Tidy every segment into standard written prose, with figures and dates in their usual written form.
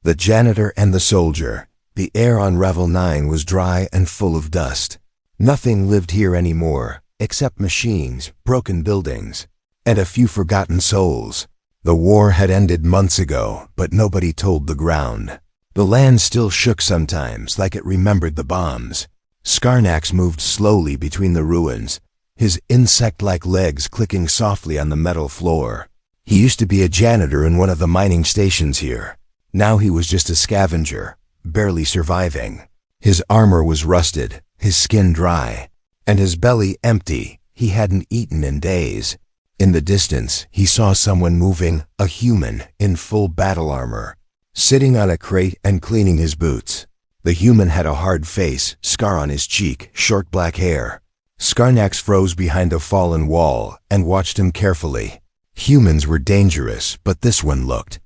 The janitor and the soldier. The air on Revel 9 was dry and full of dust. Nothing lived here anymore, except machines, broken buildings, and a few forgotten souls. The war had ended months ago, but nobody told the ground. The land still shook sometimes, like it remembered the bombs. Skarnax moved slowly between the ruins, his insect-like legs clicking softly on the metal floor. He used to be a janitor in one of the mining stations here. Now he was just a scavenger, barely surviving. His armor was rusted, his skin dry, and his belly empty. He hadn't eaten in days. In the distance, he saw someone moving, a human in full battle armor, sitting on a crate and cleaning his boots. The human had a hard face, scar on his cheek, short black hair. Skarnax froze behind a fallen wall and watched him carefully. Humans were dangerous, but this one looked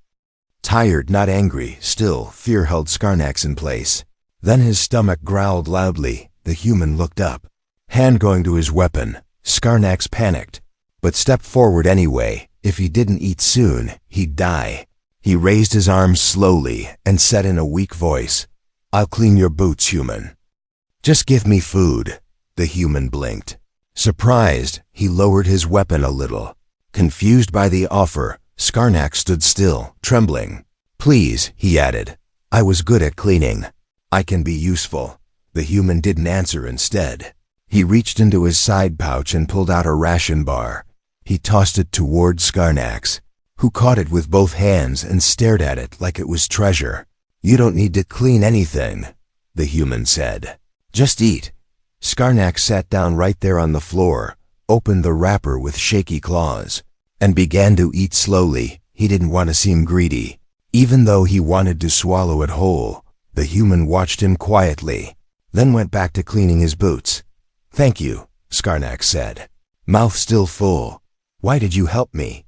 tired, not angry. Still, fear held Skarnax in place. Then his stomach growled loudly. The human looked up, hand going to his weapon. Skarnax panicked, but stepped forward anyway. If he didn't eat soon, he'd die. He raised his arms slowly and said in a weak voice, "I'll clean your boots, human. Just give me food." The human blinked. Surprised, he lowered his weapon a little. Confused by the offer, Skarnax stood still, trembling. "Please," he added. "I was good at cleaning. I can be useful." The human didn't answer. Instead, he reached into his side pouch and pulled out a ration bar. He tossed it toward Skarnax, who caught it with both hands and stared at it like it was treasure. "You don't need to clean anything," the human said. "Just eat." Skarnax sat down right there on the floor, opened the wrapper with shaky claws, and began to eat slowly. He didn't want to seem greedy, even though he wanted to swallow it whole. The human watched him quietly, then went back to cleaning his boots. "Thank you," Skarnax said, mouth still full. "Why did you help me?"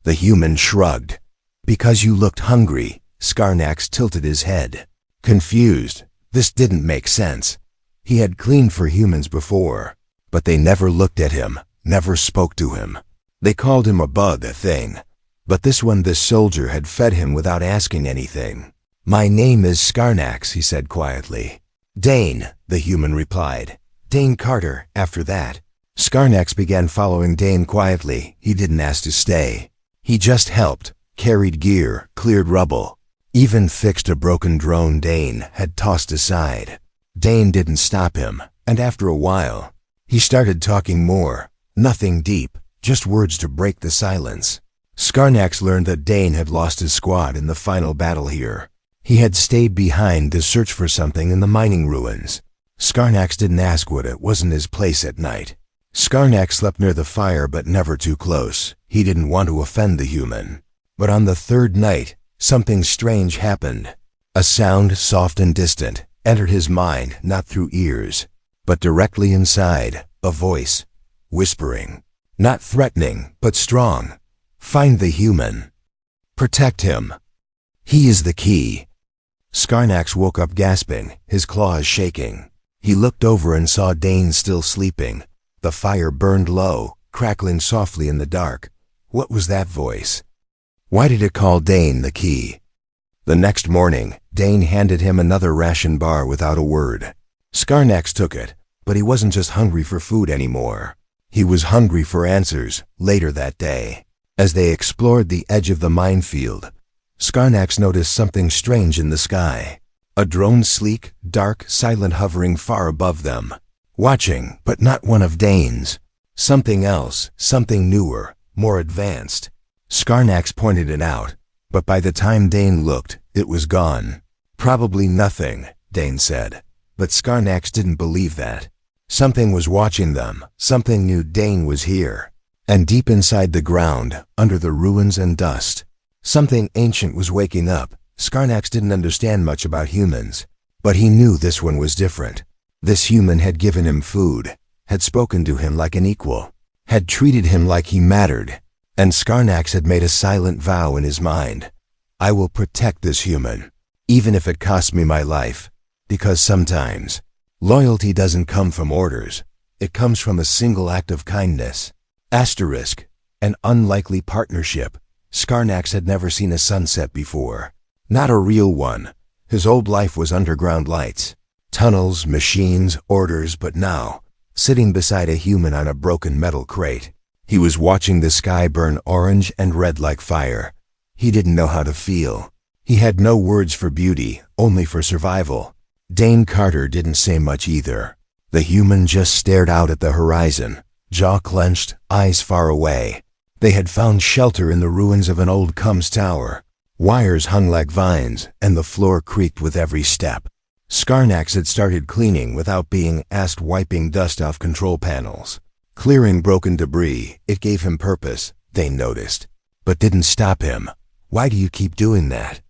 The human shrugged. "Because you looked hungry." Skarnax tilted his head, confused. This didn't make sense. He had cleaned for humans before, but they never looked at him, never spoke to him. They called him a bug, a thing. But this soldier had fed him without asking anything. "My name is Skarnax," he said quietly. "Dane," the human replied. "Dane Carter." After that, Skarnax began following Dane quietly. He didn't ask to stay. He just helped, carried gear, cleared rubble, even fixed a broken drone Dane had tossed aside. Dane didn't stop him, and after a while, he started talking more. Nothing deep, just words to break the silence. Skarnax learned that Dane had lost his squad in the final battle here. He had stayed behind to search for something in the mining ruins. Skarnax didn't ask what it wasn't his place at night. Skarnax slept near the fire, but never too close. He didn't want to offend the human. But on the third night, something strange happened. A sound, soft and distant, entered his mind, not through ears, but directly inside. A voice, whispering, not threatening, but strong. "Find the human. Protect him. He is the key." Skarnax woke up gasping, his claws shaking. He looked over and saw Dane still sleeping. The fire burned low, crackling softly in the dark. What was that voice? Why did it call Dane the key? The next morning, Dane handed him another ration bar without a word. Skarnax took it, but he wasn't just hungry for food anymore. He was hungry for answers. Later that day, as they explored the edge of the minefield, Skarnax noticed something strange in the sky. A drone, sleek, dark, silent, hovering far above them, watching, but not one of Dane's. Something else, something newer, more advanced. Skarnax pointed it out, but by the time Dane looked, it was gone. "Probably nothing," Dane said, but Skarnax didn't believe that. Something was watching them. Something knew Dane was here. And deep inside the ground, under the ruins and dust, something ancient was waking up. Skarnax didn't understand much about humans, but he knew this one was different. This human had given him food, had spoken to him like an equal, had treated him like he mattered, and Skarnax had made a silent vow in his mind. "I will protect this human, even if it costs me my life," because sometimes loyalty doesn't come from orders. It comes from a single act of kindness. Asterisk, an unlikely partnership. Skarnax had never seen a sunset before. Not a real one. His old life was underground lights. Tunnels, machines, orders, but now, sitting beside a human on a broken metal crate, he was watching the sky burn orange and red like fire. He didn't know how to feel. He had no words for beauty, only for survival. Dane Carter didn't say much either. The human just stared out at the horizon, jaw clenched, eyes far away. They had found shelter in the ruins of an old Cums tower. Wires hung like vines, and the floor creaked with every step. Skarnax had started cleaning without being asked, wiping dust off control panels. Clearing broken debris, it gave him purpose, Dane noticed. But didn't stop him. Why do you keep doing that?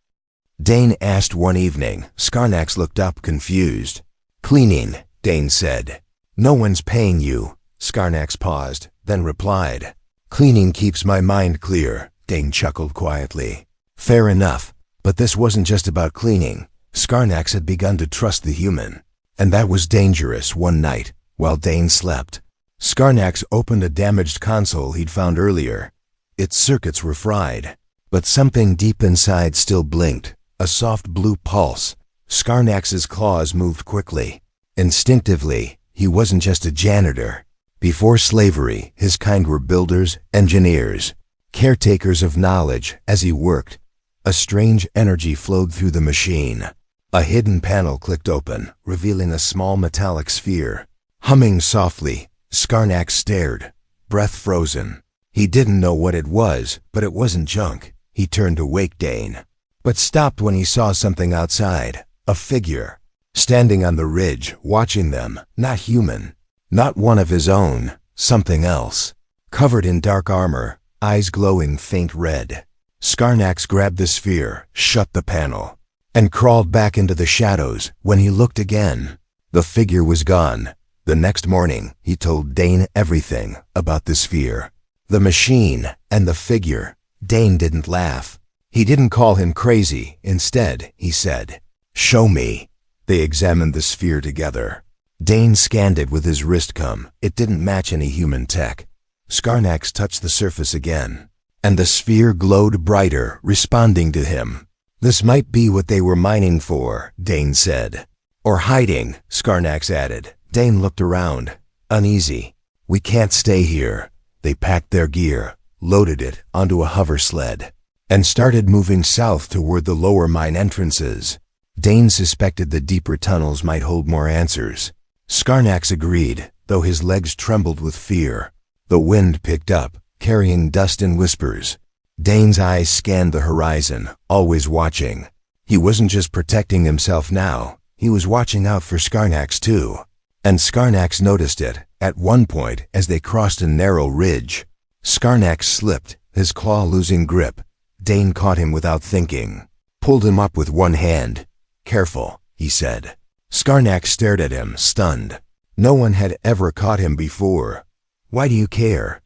Dane asked one evening. Skarnax looked up, confused. Cleaning, Dane said. No one's paying you. Skarnax paused, then replied. Cleaning keeps my mind clear, Dane chuckled quietly. Fair enough, but this wasn't just about cleaning. Skarnax had begun to trust the human. And that was dangerous. One night, while Dane slept, Skarnax opened a damaged console he'd found earlier. Its circuits were fried, but something deep inside still blinked, a soft blue pulse. Skarnax's claws moved quickly. Instinctively, he wasn't just a janitor. Before slavery, his kind were builders, engineers, caretakers of knowledge. As he worked, a strange energy flowed through the machine. A hidden panel clicked open, revealing a small metallic sphere. Humming softly, Skarnax stared, breath frozen. He didn't know what it was, but it wasn't junk. He turned to wake Dane, but stopped when he saw something outside. A figure, standing on the ridge, watching them. Not human, not one of his own, something else. Covered in dark armor, eyes glowing faint red. Skarnax grabbed the sphere, shut the panel, and crawled back into the shadows. When he looked again, the figure was gone. The next morning, he told Dane everything about the sphere, the machine, and the figure. Dane didn't laugh. He didn't call him crazy. Instead, he said, "Show me." They examined the sphere together. Dane scanned it with his wristcom. It didn't match any human tech. Skarnax touched the surface again, and the sphere glowed brighter, responding to him. This might be what they were mining for, Dane said. Or hiding, Skarnax added. Dane looked around, uneasy. We can't stay here. They packed their gear, loaded it onto a hover sled, and started moving south toward the lower mine entrances. Dane suspected the deeper tunnels might hold more answers. Skarnax agreed, though his legs trembled with fear. The wind picked up, carrying dust and whispers. Dane's eyes scanned the horizon, always watching. He wasn't just protecting himself now, he was watching out for Skarnax too. And Skarnax noticed it, at one point as they crossed a narrow ridge. Skarnax slipped, his claw losing grip. Dane caught him without thinking, pulled him up with one hand. Careful, he said. Skarnax stared at him, stunned. No one had ever caught him before. Why do you care?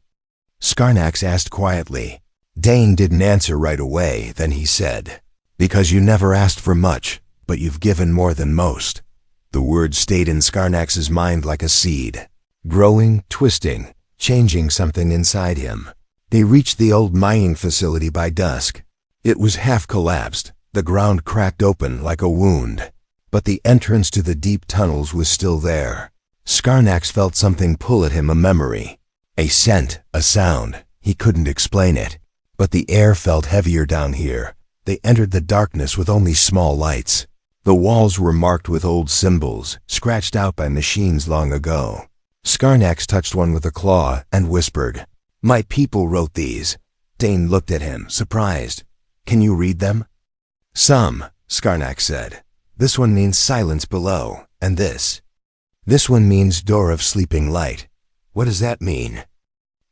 Skarnax asked quietly. Dane didn't answer right away. Then he said, because you never asked for much, but you've given more than most. The word stayed in Skarnax's mind like a seed, growing, twisting, changing something inside him. They reached the old mining facility by dusk. It was half collapsed, the ground cracked open like a wound, but the entrance to the deep tunnels was still there. Skarnax felt something pull at him, a memory, a scent, a sound. He couldn't explain it, but the air felt heavier down here. They entered the darkness with only small lights. The walls were marked with old symbols, scratched out by machines long ago. Skarnax touched one with a claw and whispered, "My people wrote these." Dane looked at him, surprised. "Can you read them?" "Some," Skarnax said. "This one means silence below, and this one means door of sleeping light." "What does that mean?"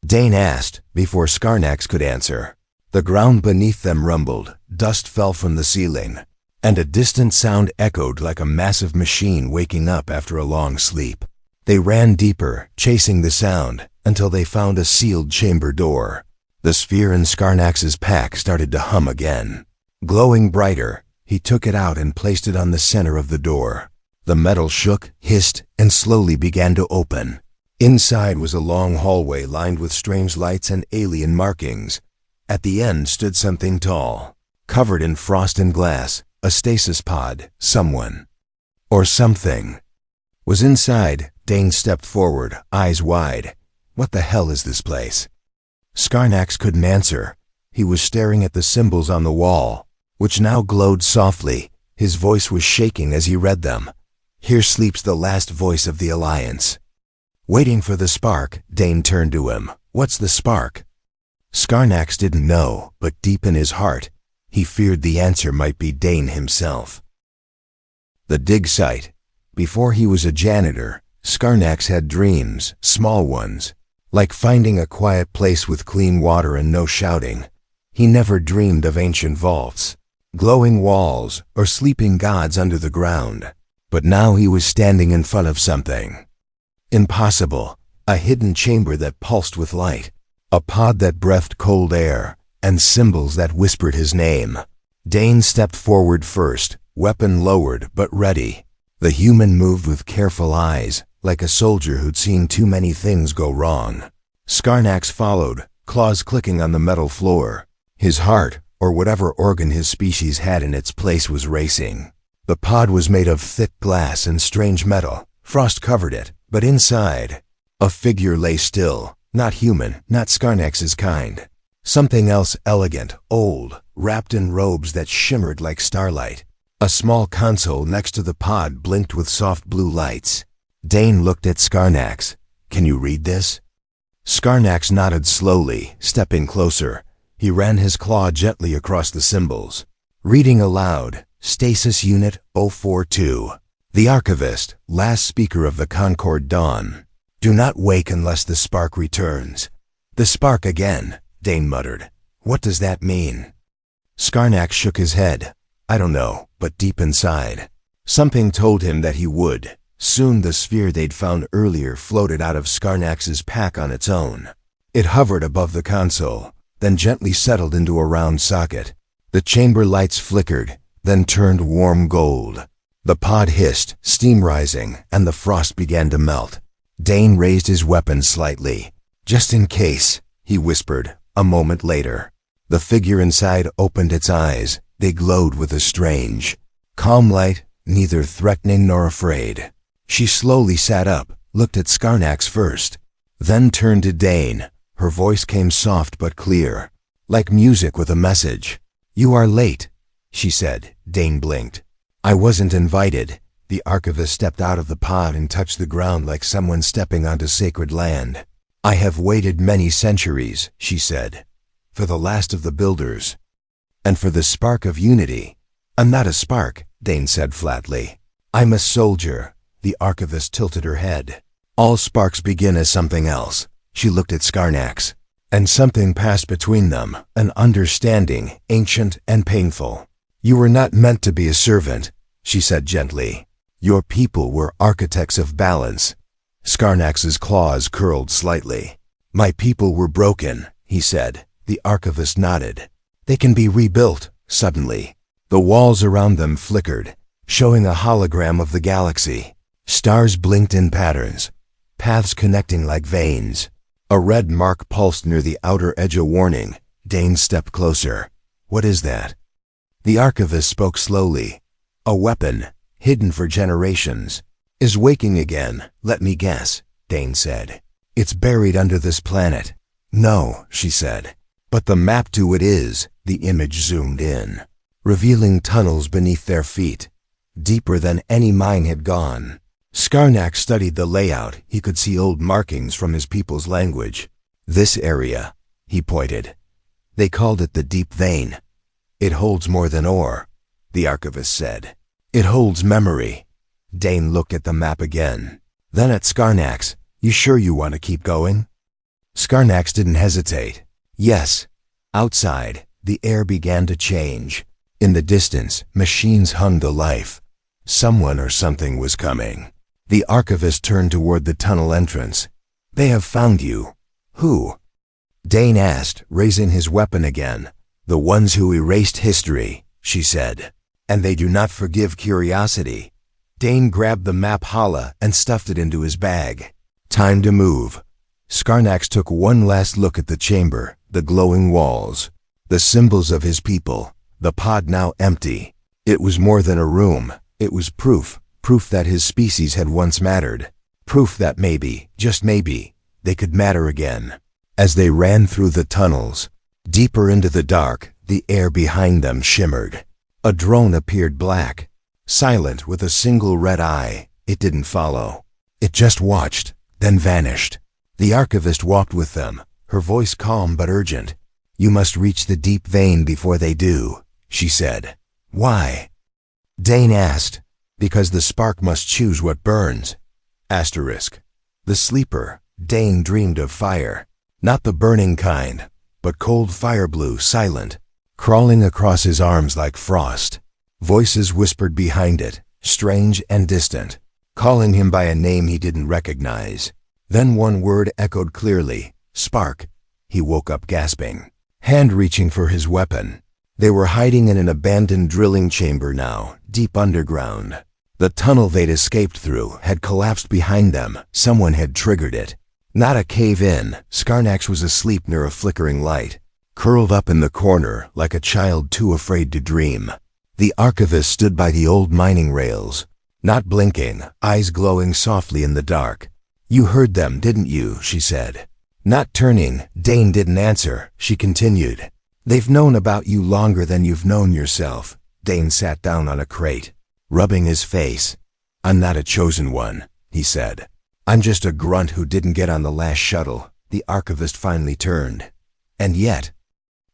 Dane asked, before Skarnax could answer. The ground beneath them rumbled, dust fell from the ceiling, and a distant sound echoed like a massive machine waking up after a long sleep. They ran deeper, chasing the sound, until they found a sealed chamber door. The sphere in Skarnax's pack started to hum again. Glowing brighter, he took it out and placed it on the center of the door. The metal shook, hissed, and slowly began to open. Inside was a long hallway lined with strange lights and alien markings. At the end stood something tall, covered in frost and glass, a stasis pod. Someone, or something, was inside. Dane stepped forward, eyes wide. What the hell is this place? Skarnax couldn't answer. He was staring at the symbols on the wall, which now glowed softly. His voice was shaking as he read them. Here sleeps the last voice of the Alliance. Waiting for the spark, Dane turned to him. What's the spark? Skarnax didn't know, but deep in his heart, he feared the answer might be Dane himself. The dig site. Before he was a janitor, Skarnax had dreams, small ones, like finding a quiet place with clean water and no shouting. He never dreamed of ancient vaults, glowing walls, or sleeping gods under the ground. But now he was standing in front of something impossible, a hidden chamber that pulsed with light, a pod that breathed cold air, and symbols that whispered his name. Dane stepped forward first, weapon lowered but ready. The human moved with careful eyes, like a soldier who'd seen too many things go wrong. Skarnax followed, claws clicking on the metal floor. His heart, or whatever organ his species had in its place, was racing. The pod was made of thick glass and strange metal. Frost covered it, but inside, a figure lay still. Not human, not Skarnax's kind. Something else, elegant, old, wrapped in robes that shimmered like starlight. A small console next to the pod blinked with soft blue lights. Dane looked at Skarnax. Can you read this? Skarnax nodded slowly, stepping closer. He ran his claw gently across the symbols. Reading aloud, Stasis Unit 042. The Archivist, last speaker of the Concord Dawn. Do not wake unless the spark returns. The spark again, Dane muttered. What does that mean? Skarnax shook his head. I don't know, but deep inside, something told him that he would. Soon the sphere they'd found earlier floated out of Skarnax's pack on its own. It hovered above the console, then gently settled into a round socket. The chamber lights flickered, then turned warm gold. The pod hissed, steam rising, and the frost began to melt. Dane raised his weapon slightly. Just in case, he whispered. A moment later, the figure inside opened its eyes. They glowed with a strange, calm light, neither threatening nor afraid. She slowly sat up, looked at Skarnax first, then turned to Dane. Her voice came soft but clear, like music with a message. You are late, she said. Dane blinked. I wasn't invited. The Archivist stepped out of the pod and touched the ground like someone stepping onto sacred land. I have waited many centuries, she said, for the last of the builders, and for the spark of unity. I'm not a spark, Dane said flatly. I'm a soldier. The Archivist tilted her head. All sparks begin as something else. She looked at Skarnax, and something passed between them, an understanding, ancient and painful. You were not meant to be a servant, she said gently. Your people were architects of balance. Skarnax's claws curled slightly. My people were broken, he said. The Archivist nodded. They can be rebuilt. Suddenly, the walls around them flickered, showing a hologram of the galaxy. Stars blinked in patterns, paths connecting like veins. A red mark pulsed near the outer edge, a warning. Dane stepped closer. What is that? The Archivist spoke slowly. A weapon, hidden for generations, is waking again. Let me guess, Dane said. It's buried under this planet. No, she said. But the map to it is. The image zoomed in, revealing tunnels beneath their feet, deeper than any mine had gone. Skarnax studied the layout. He could see old markings from his people's language. This area, he pointed. They called it the Deep Vein. It holds more than ore, the Archivist said. It holds memory. Dane looked at the map again, then at Skarnax. You sure you want to keep going? Skarnax didn't hesitate. Yes. Outside, the air began to change. In the distance, machines hung to life. Someone or something was coming. The Archivist turned toward the tunnel entrance. They have found you. Who? Dane asked, raising his weapon again. The ones who erased history, she said. And they do not forgive curiosity. Dane grabbed the map holla and stuffed it into his bag. Time to move. Skarnax took one last look at the chamber, the glowing walls, the symbols of his people. the pod now empty. It was more than a room. It was proof that his species had once mattered. Proof that maybe, just maybe, they could matter again. As they ran through the tunnels, deeper into the dark, the air behind them shimmered. A drone appeared, black, silent, with a single red eye. It didn't follow. It just watched, then vanished. The archivist walked with them, her voice calm but urgent. "You must reach the deep vein before they do," she said. "Why?" Dane asked. "Because the spark must choose what burns." Asterisk. The sleeper, Dane dreamed of fire. Not the burning kind, but cold fire blue, silent, crawling across his arms like frost. Voices whispered behind it, strange and distant, calling him by a name he didn't recognize. Then one word echoed clearly, "Spark." He woke up gasping, hand reaching for his weapon. They were hiding in an abandoned drilling chamber now, deep underground. The tunnel they'd escaped through had collapsed behind them. Someone had triggered it. Not a cave-in. Skarnax was asleep near a flickering light, curled up in the corner like a child too afraid to dream. The archivist stood by the old mining rails, not blinking, eyes glowing softly in the dark. "You heard them, didn't you?" she said. Not turning, Dane didn't answer. She continued. "They've known about you longer than you've known yourself." Dane sat down on a crate, rubbing his face. "I'm not a chosen one," he said. "I'm just a grunt who didn't get on the last shuttle." The archivist finally turned. "And yet,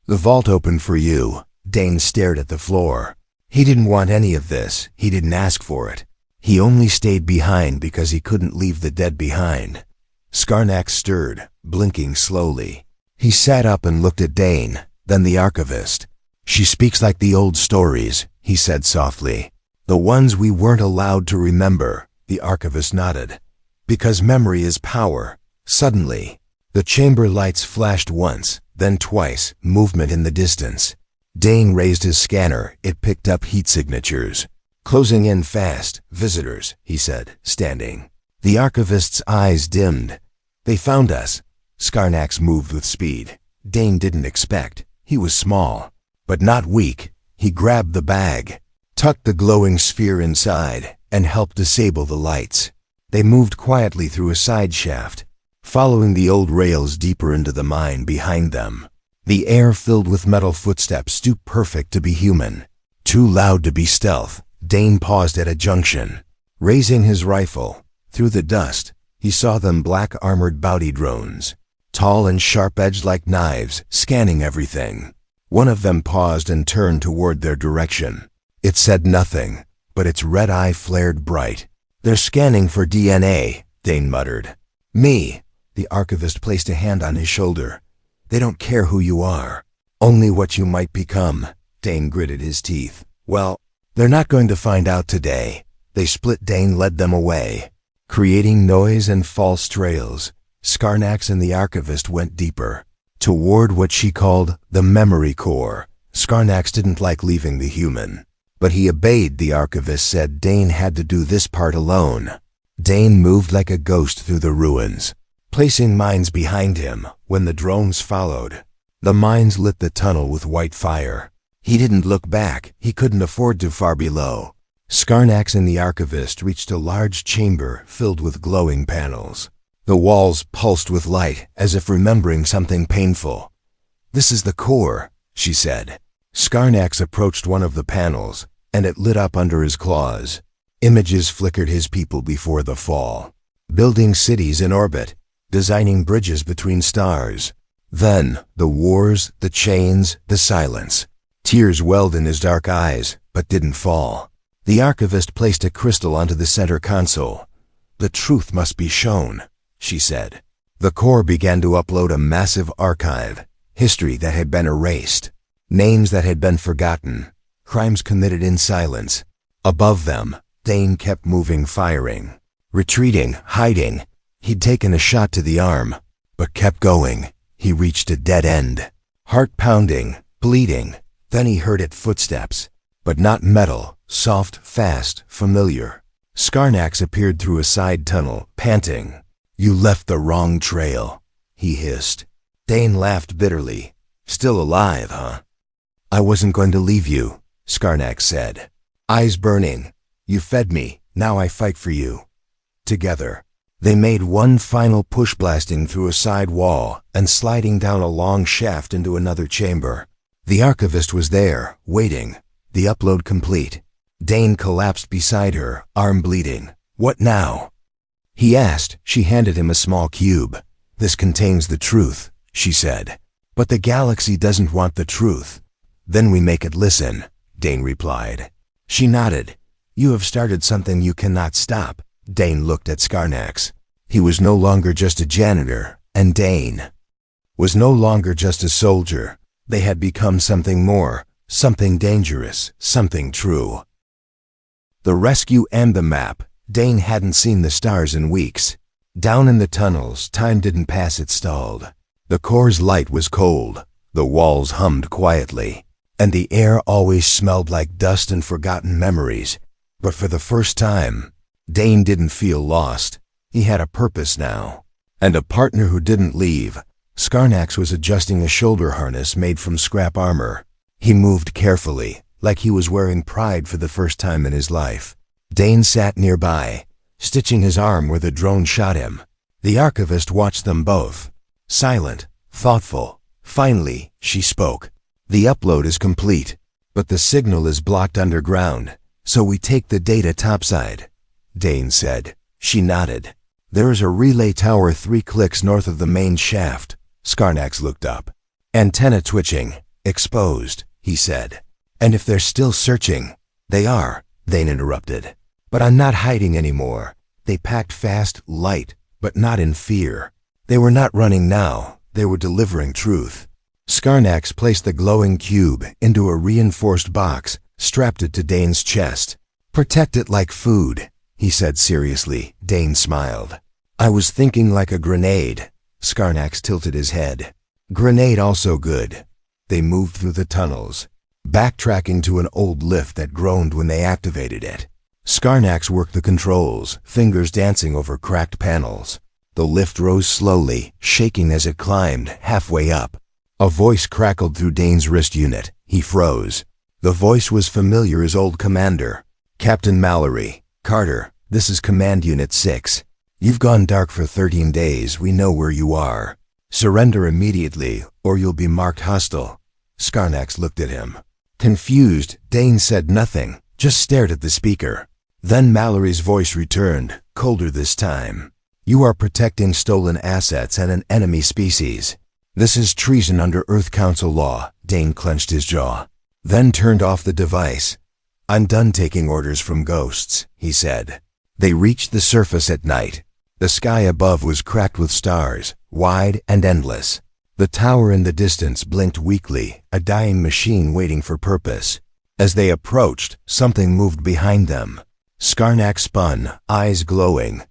the vault opened for you." Dane stared at the floor. He didn't want any of this. He didn't ask for it. He only stayed behind because he couldn't leave the dead behind. Skarnax stirred, blinking slowly. He sat up and looked at Dane, then the archivist. "She speaks like the old stories," he said softly. "The ones we weren't allowed to remember." The archivist nodded. "Because memory is power." Suddenly, the chamber lights flashed once, then twice, movement in the distance. Dane raised his scanner. It picked up heat signatures. "Closing in fast. Visitors," he said, standing. The archivist's eyes dimmed. "They found us." Skarnax moved with speed. Dane didn't expect. He was small, but not weak. He grabbed the bag, tucked the glowing sphere inside, and helped disable the lights. They moved quietly through a side shaft, following the old rails deeper into the mine behind them. The air filled with metal footsteps, too perfect to be human, too loud to be stealth. Dane paused at a junction, raising his rifle. Through the dust, he saw them, black armored bounty drones, tall and sharp-edged like knives, scanning everything. One of them paused and turned toward their direction. It said nothing, but its red eye flared bright. "They're scanning for DNA," Dane muttered. "Me." The archivist placed a hand on his shoulder. "They don't care who you are, only what you might become." Dane gritted his teeth. "Well, they're not going to find out today." They split. Dane led them away, creating noise and false trails. Skarnax and the archivist went deeper, toward what she called the memory core. Skarnax didn't like leaving the human, but he obeyed. The archivist said Dane had to do this part alone. Dane moved like a ghost through the ruins, placing mines behind him. When the drones followed, the mines lit the tunnel with white fire. He didn't look back. He couldn't afford to. Far below, Skarnax and the archivist reached a large chamber filled with glowing panels. The walls pulsed with light, as if remembering something painful. "This is the core," she said. Skarnax approached one of the panels, and it lit up under his claws. Images flickered. His people before the fall, building cities in orbit, designing bridges between stars. Then, the wars, the chains, the silence. Tears welled in his dark eyes, but didn't fall. The archivist placed a crystal onto the center console. "The truth must be shown," she said. The core began to upload a massive archive, history that had been erased, names that had been forgotten, crimes committed in silence. Above them, Dane kept moving, firing, retreating, hiding. He'd taken a shot to the arm, but kept going. He reached a dead end, heart pounding, bleeding. Then he heard it, footsteps, but not metal, soft, fast, familiar. Skarnax appeared through a side tunnel, panting. "You left the wrong trail," he hissed. Dane laughed bitterly. "Still alive, huh?" I wasn't going to leave you, Skarnak said. Eyes burning. You fed me, now I fight for you. Together, they made one final push, blasting through a side wall and sliding down a long shaft into another chamber. The archivist was there, waiting, the upload complete. Dane collapsed beside her, arm bleeding. What now? He asked. She handed him a small cube. This contains the truth, she said. But the galaxy doesn't want the truth. Then we make it listen, Dane replied. She nodded. You have started something you cannot stop. Dane looked at Skarnax. He was no longer just a janitor, and Dane was no longer just a soldier. They had become something more, something dangerous, something true. The rescue and the map. Dane hadn't seen the stars in weeks. Down in the tunnels, time didn't pass, it stalled. The core's light was cold, the walls hummed quietly, and the air always smelled like dust and forgotten memories. But for the first time, Dane didn't feel lost. He had a purpose now, and a partner who didn't leave. Skarnax was adjusting a shoulder harness made from scrap armor. He moved carefully, like he was wearing pride for the first time in his life. Dane sat nearby, stitching his arm where the drone shot him. The archivist watched them both, silent, thoughtful. Finally, she spoke. The upload is complete, but the signal is blocked underground, so we take the data topside, Dane said. She nodded. There is a relay tower 3 clicks north of the main shaft. Skarnax looked up. Antenna twitching, exposed, he said. And if they're still searching, they are, Dane interrupted. But I'm not hiding anymore. They packed fast, light, but not in fear. They were not running now, they were delivering truth. Skarnax placed the glowing cube into a reinforced box, strapped it to Dane's chest. Protect it like food, he said seriously. Dane smiled. I was thinking like a grenade. Skarnax tilted his head. Grenade also good. They moved through the tunnels, backtracking to an old lift that groaned when they activated it. Skarnax worked the controls, fingers dancing over cracked panels. The lift rose slowly, shaking as it climbed, halfway up. A voice crackled through Dane's wrist unit. He froze. The voice was familiar, his old commander. Captain Mallory. Carter, this is Command Unit 6. You've gone dark for 13 days. We know where you are. Surrender immediately, or you'll be marked hostile. Skarnax looked at him. Confused, Dane said nothing, just stared at the speaker. Then Mallory's voice returned, colder this time. You are protecting stolen assets and an enemy species. This is treason under Earth Council law. Dane clenched his jaw, then turned off the device. I'm done taking orders from ghosts, he said. They reached the surface at night. The sky above was cracked with stars, wide and endless. The tower in the distance blinked weakly, a dying machine waiting for purpose. As they approached, something moved behind them. Skarnax spun, eyes glowing.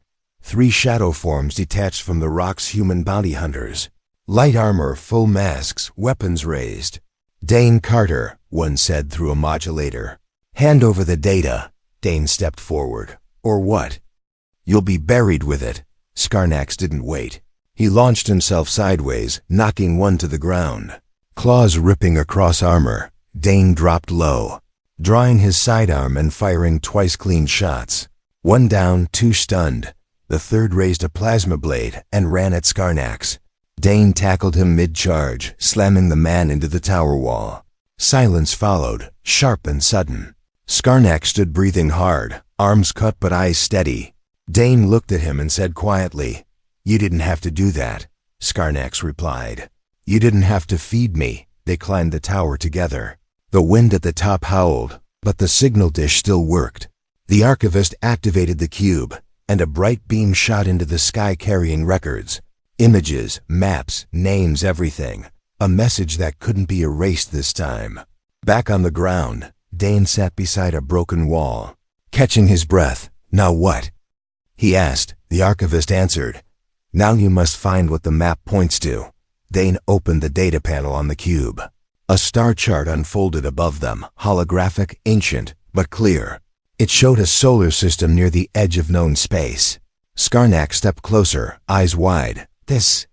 3 shadow forms detached from the rock's human bounty hunters. Light armor, full masks, weapons raised. Dane Carter, one said through a modulator. Hand over the data. Dane stepped forward. Or what? You'll be buried with it. Skarnax didn't wait. He launched himself sideways, knocking one to the ground. Claws ripping across armor. Dane dropped low, drawing his sidearm and firing twice clean shots. 1 down, 2 stunned. The third raised a plasma blade and ran at Skarnax. Dane tackled him mid-charge, slamming the man into the tower wall. Silence followed, sharp and sudden. Skarnax stood breathing hard, arms cut but eyes steady. Dane looked at him and said quietly, You didn't have to do that. Skarnax replied. You didn't have to feed me. They climbed the tower together. The wind at the top howled, but the signal dish still worked. The archivist activated the cube, and a bright beam shot into the sky carrying records. Images, maps, names, everything. A message that couldn't be erased this time. Back on the ground, Dane sat beside a broken wall, catching his breath. Now what? He asked. The archivist answered. Now you must find what the map points to. Dane opened the data panel on the cube. A star chart unfolded above them, holographic, ancient, but clear. It showed a solar system near the edge of known space. Skarnax stepped closer, eyes wide. This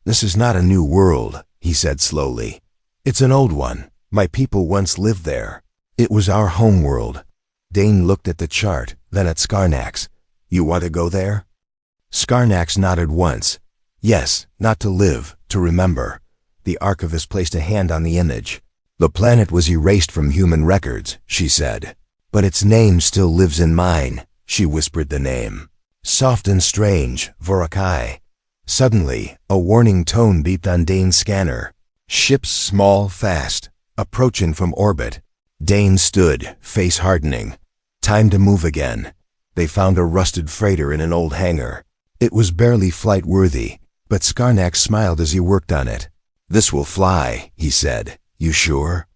is not a new world, he said slowly. It's an old one. My people once lived there. It was our homeworld. Dane looked at the chart, then at Skarnax. You want to go there? Skarnax nodded once. Yes, not to live, to remember. The archivist placed a hand on the image. The planet was erased from human records, she said. But its name still lives in mine. She whispered the name. Soft and strange, Vorakai. Suddenly, a warning tone beeped on Dane's scanner. Ships small, fast, approaching from orbit. Dane stood, face hardening. Time to move again. They found a rusted freighter in an old hangar. It was barely flight-worthy, but Skarnax smiled as he worked on it. This will fly, he said. You sure?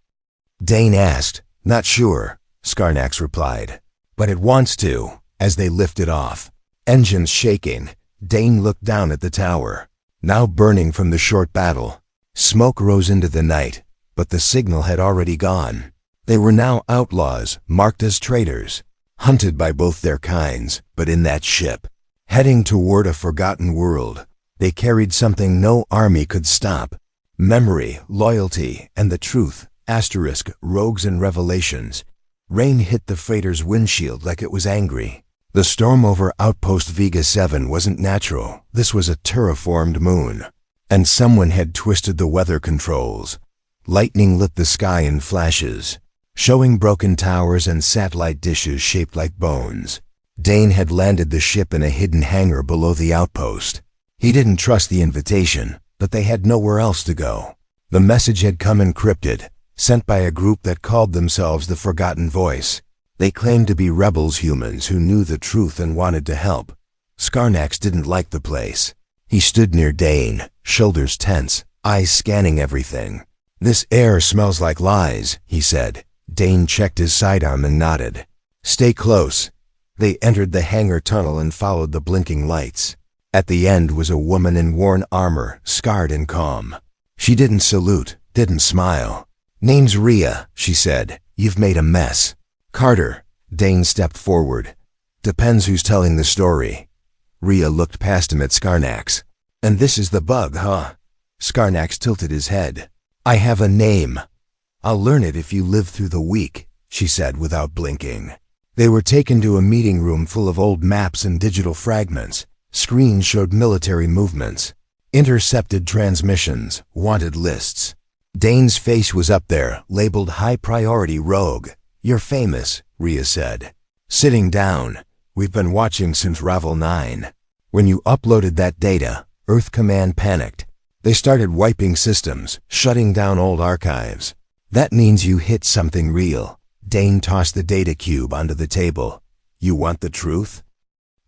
Dane asked. Not sure, Skarnax replied. But it wants to, as they lifted off. Engines shaking, Dane looked down at the tower, now burning from the short battle. Smoke rose into the night, but the signal had already gone. They were now outlaws, marked as traitors, hunted by both their kinds, but in that ship. Heading toward a forgotten world, they carried something no army could stop. Memory, loyalty, and the truth, asterisk, rogues and revelations. Rain hit the freighter's windshield like it was angry. The storm over Outpost Vega 7 wasn't natural. This was a terraformed moon. And someone had twisted the weather controls. Lightning lit the sky in flashes, showing broken towers and satellite dishes shaped like bones. Dane had landed the ship in a hidden hangar below the outpost. He didn't trust the invitation, but they had nowhere else to go. The message had come encrypted, sent by a group that called themselves the Forgotten Voice. They claimed to be rebels humans who knew the truth and wanted to help. Skarnax didn't like the place. He stood near Dane, shoulders tense, eyes scanning everything. This air smells like lies, he said. Dane checked his sidearm and nodded. Stay close. They entered the hangar tunnel and followed the blinking lights. At the end was a woman in worn armor, scarred and calm. She didn't salute, didn't smile. Name's Rhea, she said. You've made a mess. Carter. Dane stepped forward. Depends who's telling the story. Rhea looked past him at Skarnax. And this is the bug, huh? Skarnax tilted his head. I have a name. I'll learn it if you live through the week, she said without blinking. They were taken to a meeting room full of old maps and digital fragments. Screens showed military movements, intercepted transmissions, wanted lists. Dane's face was up there, labeled High Priority Rogue. You're famous, Rhea said. Sitting down. We've been watching since Ravel 9. When you uploaded that data, Earth Command panicked. They started wiping systems, shutting down old archives. That means you hit something real. Dane tossed the data cube onto the table. You want the truth?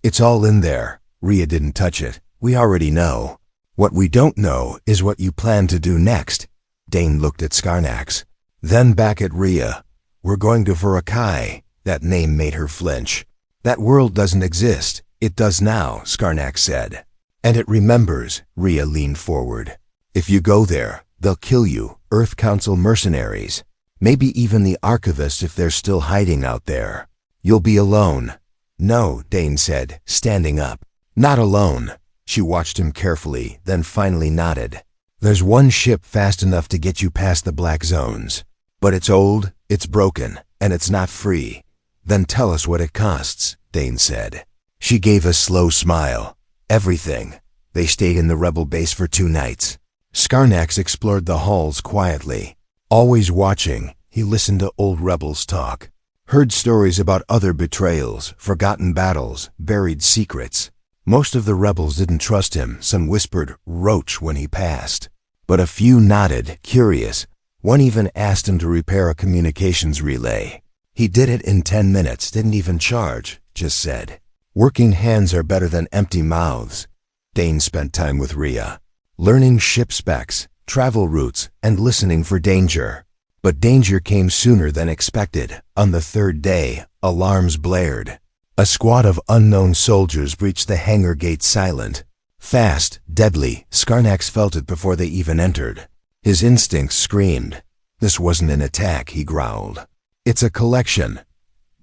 It's all in there. Rhea didn't touch it. We already know. What we don't know is what you plan to do next. Dane looked at Skarnax, then back at Rhea. We're going to Vorakai. That name made her flinch. That world doesn't exist. It does now, Skarnax said. And it remembers, Rhea leaned forward. If you go there, they'll kill you, Earth Council mercenaries. Maybe even the archivists if they're still hiding out there. You'll be alone. No, Dane said, standing up. Not alone. She watched him carefully, then finally nodded. There's one ship fast enough to get you past the black zones. But it's old, it's broken, and it's not free. Then tell us what it costs, Dane said. She gave a slow smile. Everything. They stayed in the rebel base for 2 nights. Skarnax explored the halls quietly. Always watching, he listened to old rebels talk. Heard stories about other betrayals, forgotten battles, buried secrets. Most of the rebels didn't trust him. Some whispered roach when he passed. But a few nodded, curious. One even asked him to repair a communications relay. He did it in 10 minutes, didn't even charge, just said. Working hands are better than empty mouths. Dane spent time with Rhea, learning ship specs, travel routes, and listening for danger. But danger came sooner than expected. On the 3rd day, alarms blared. A squad of unknown soldiers breached the hangar gate silent. Fast, deadly, Skarnax felt it before they even entered. His instincts screamed. This wasn't an attack, he growled. It's a collection.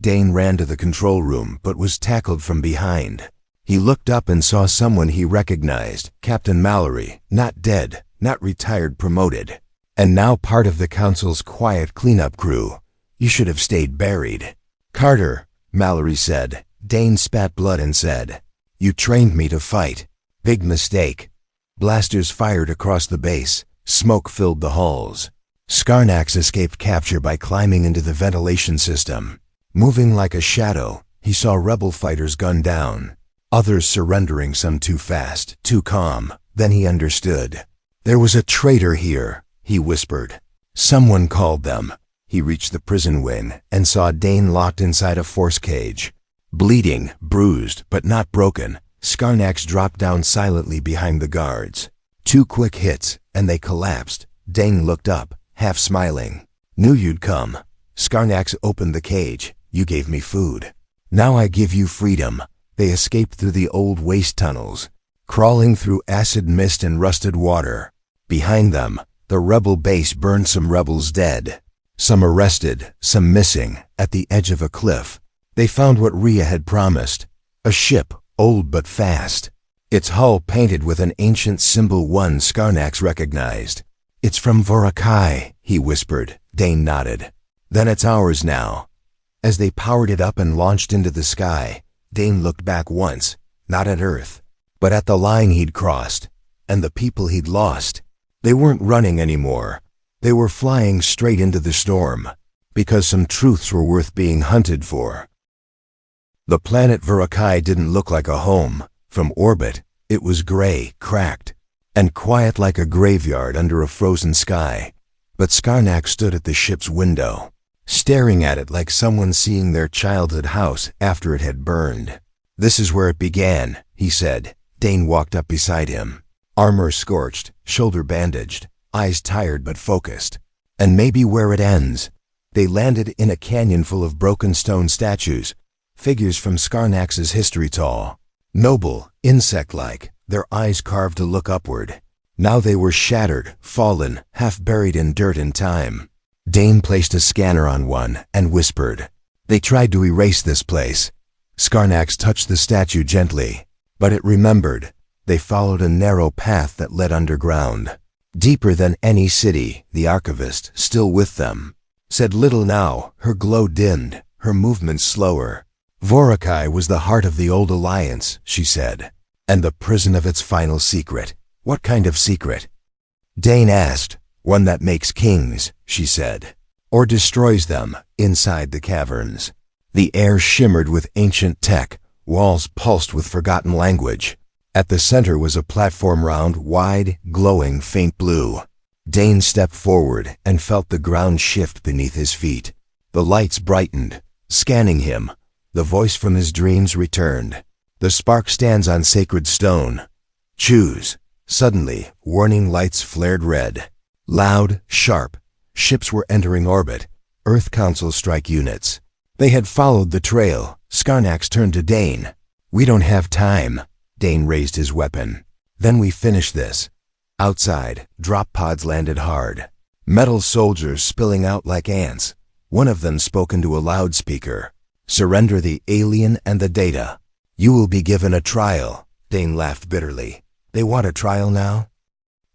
Dane ran to the control room, but was tackled from behind. He looked up and saw someone he recognized, Captain Mallory, not dead, not retired, promoted. and now part of the council's quiet cleanup crew. You should have stayed buried. Carter, Mallory said. Dane spat blood and said, "You trained me to fight. Big mistake." Blasters fired across the base. Smoke filled the halls. Skarnax escaped capture by climbing into the ventilation system. Moving like a shadow, he saw rebel fighters gunned down. Others surrendering, some too fast, too calm. Then he understood. There was a traitor here, he whispered. Someone called them. He reached the prison wing and saw Dane locked inside a force cage. Bleeding, bruised, but not broken, Skarnax dropped down silently behind the guards. 2 quick hits, and they collapsed. Dane looked up, half smiling. "Knew you'd come." Skarnax opened the cage. "You gave me food. Now I give you freedom." They escaped through the old waste tunnels, crawling through acid mist and rusted water. Behind them, the rebel base burned, some rebels dead, some arrested, some missing. At the edge of a cliff, they found what Rhea had promised, a ship, old but fast. Its hull painted with an ancient symbol one Skarnax recognized. "It's from Vorakai," he whispered. Dane nodded. "Then it's ours now." As they powered it up and launched into the sky, Dane looked back once, not at Earth, but at the line he'd crossed, and the people he'd lost. They weren't running anymore. They were flying straight into the storm, because some truths were worth being hunted for. The planet Vorakai didn't look like a home. From orbit, it was gray, cracked, and quiet like a graveyard under a frozen sky. But Skarnax stood at the ship's window, staring at it like someone seeing their childhood house after it had burned. "This is where it began," he said. Dane walked up beside him. Armor scorched, shoulder bandaged, eyes tired but focused. "And maybe where it ends." They landed in a canyon full of broken stone statues, figures from Skarnax's history, tall, noble, insect-like, their eyes carved to look upward. Now they were shattered, fallen, half buried in dirt and time. Dane placed a scanner on one and whispered, "They tried to erase this place." Skarnax touched the statue gently, but it remembered. They followed a narrow path that led underground, deeper than any city. The archivist, still with them, said little now. Her glow dimmed, her movements slower. "Vorakai was the heart of the old alliance," she said, "and the prison of its final secret." "What kind of secret?" Dane asked. "One that makes kings," she said, "or destroys them." Inside the caverns, the air shimmered with ancient tech, walls pulsed with forgotten language. At the center was a platform, round, wide, glowing faint blue. Dane stepped forward and felt the ground shift beneath his feet. The lights brightened, scanning him. The voice from his dreams returned. "The spark stands on sacred stone. Choose." Suddenly, warning lights flared red. Loud, sharp. Ships were entering orbit. Earth Council strike units. They had followed the trail. Skarnax turned to Dane. "We don't have time." Dane raised his weapon. "Then we finish this." Outside, drop pods landed hard. Metal soldiers spilling out like ants. One of them spoke into a loudspeaker. "Surrender the alien and the data. You will be given a trial." Dane laughed bitterly. "They want a trial now?"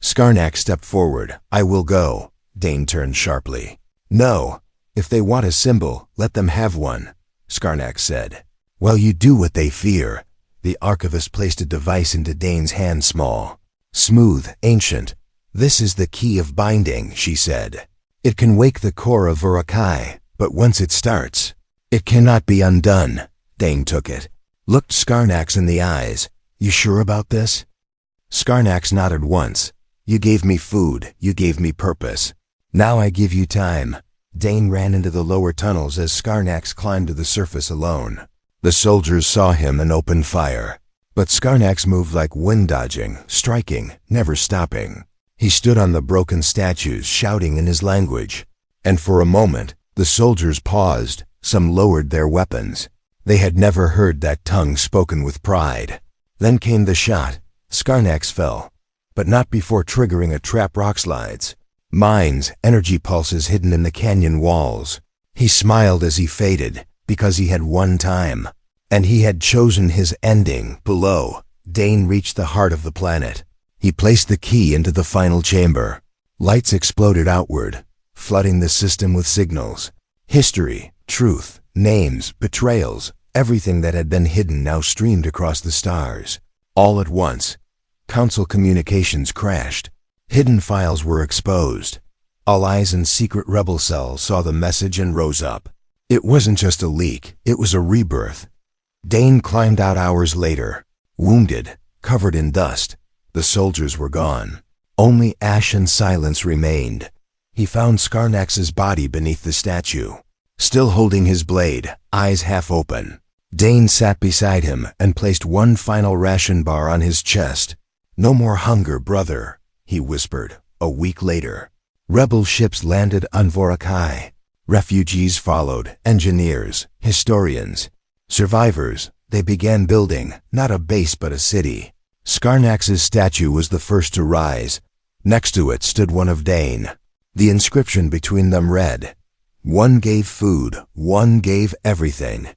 Skarnax stepped forward. "I will go." Dane turned sharply. "No. If they want a symbol, let them have one," Skarnax said. "Well, you do what they fear." The archivist placed a device into Dane's hand, small, smooth, ancient. "This is the key of binding," she said. "It can wake the core of Vorakai, but once it starts, it cannot be undone." Dane took it, looked Skarnax in the eyes. "You sure about this?" Skarnax nodded once. "You gave me food, you gave me purpose. Now I give you time." Dane ran into the lower tunnels as Skarnax climbed to the surface alone. The soldiers saw him and opened fire. But Skarnax moved like wind, dodging, striking, never stopping. He stood on the broken statues, shouting in his language. And for a moment, the soldiers paused. Some lowered their weapons. They had never heard that tongue spoken with pride. Then came the shot. Skarnax fell, but not before triggering a trap. Rock slides, mines, energy pulses hidden in the canyon walls. He smiled as he faded, because he had one time, and he had chosen his ending. Below, Dane reached the heart of the planet. He placed the key into the final chamber. Lights exploded outward, flooding the system with signals. History, truth, names, betrayals, everything that had been hidden now streamed across the stars. All at once, Council communications crashed. Hidden files were exposed. Allies and secret rebel cells saw the message and rose up. It wasn't just a leak, it was a rebirth. Dane climbed out hours later, wounded, covered in dust. The soldiers were gone. Only ash and silence remained. He found Skarnax's body beneath the statue, still holding his blade, eyes half open. Dane sat beside him and placed one final ration bar on his chest. "No more hunger, brother," he whispered. A week later, rebel ships landed on Vorakai. Refugees followed, engineers, historians, survivors. They began building, not a base but a city. Skarnax's statue was the first to rise. Next to it stood one of Dane. The inscription between them read, "One gave food, one gave everything."